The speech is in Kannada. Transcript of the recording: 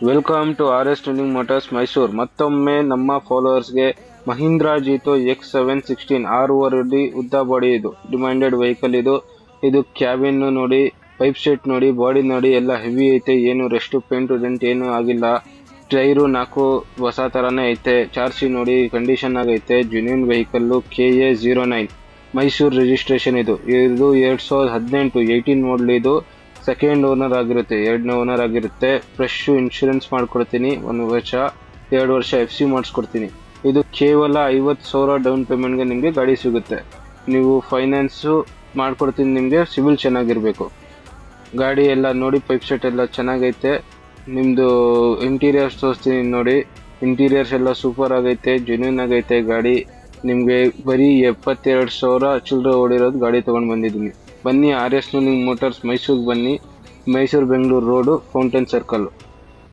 Welcome to RS tuning motors Mysuru. ಮತ್ತೊಮ್ಮೆ ನಮ್ಮ ಫಾಲೋವರ್ಸ್ಗೆ ಮಹೀಂದ್ರಾ ಜೀತೋ X716 6 ಅಡಿ ಉದ್ದ ಬಾಡಿ, ಇದು ಡಿಮ್ಯಾಂಡೆಡ್ ವೆಹಿಕಲ್. ಇದು ಕ್ಯಾಬಿನ್ ನೋಡಿ, ಪೈಪ್ ಸೆಟ್ ನೋಡಿ, ಬಾಡಿ ನೋಡಿ, ಎಲ್ಲ ಹೆವಿ ಐತೆ. ಏನು ರೆಸ್ಟ್ ಪೇಂಟ್ ಡೆಂಟ್ ಏನು ಆಗಿಲ್ಲ. ಟೈರು 4 ಹೊಸ ತರಾನೇ ಐತೆ. ಚಾರ್ಸಿ ನೋಡಿ ಕಂಡೀಷನ್ ಆಗೈತೆ. Genuine vehicle. KA09 Mysuru registration. ಇದು 2018 18 ಮಾಡಲ್. ಇದು ಸೆಕೆಂಡ್ ಓನರ್ ಆಗಿರುತ್ತೆ, ಎರಡನೇ ಓನರ್ ಆಗಿರುತ್ತೆ. ಫ್ರೆಶ್ ಇನ್ಶೂರೆನ್ಸ್ ಮಾಡ್ಕೊಡ್ತೀನಿ, 1 ವರ್ಷ 2 ವರ್ಷ FC ಮಾಡಿಸ್ಕೊಡ್ತೀನಿ. ಇದು ಕೇವಲ 50,000 ಡೌನ್ ಪೇಮೆಂಟ್ಗೆ ನಿಮಗೆ ಗಾಡಿ ಸಿಗುತ್ತೆ. ನೀವು ಫೈನಾನ್ಸು ಮಾಡ್ಕೊಡ್ತೀನಿ. ನಿಮಗೆ ಸಿವಿಲ್ ಚೆನ್ನಾಗಿರಬೇಕು. ಗಾಡಿ ಎಲ್ಲ ನೋಡಿ, ಪೈಪ್ ಸೆಟ್ ಎಲ್ಲ ಚೆನ್ನಾಗೈತೆ. ನಿಮ್ಮದು ಇಂಟೀರಿಯರ್ಸ್ ತೋರಿಸ್ತೀನಿ ನೋಡಿ. ಇಂಟೀರಿಯರ್ಸ್ ಎಲ್ಲ ಸೂಪರ್ ಆಗೈತೆ, ಜೆನ್ಯೂನ್ ಆಗೈತೆ ಗಾಡಿ. ನಿಮಗೆ ಬರೀ 72,000 ಚಿಲ್ಲರೆ ಓಡಿರೋದು ಗಾಡಿ ತೊಗೊಂಡು ಬಂದಿದ್ದೀನಿ. ಬನ್ನಿ RS ಟ್ಯೂನಿಂಗ್ ಮೋಟಾರ್ಸ್ ಮೈಸೂರಿಗೆ ಬನ್ನಿ. Mysuru Bengaluru road, fountain circle.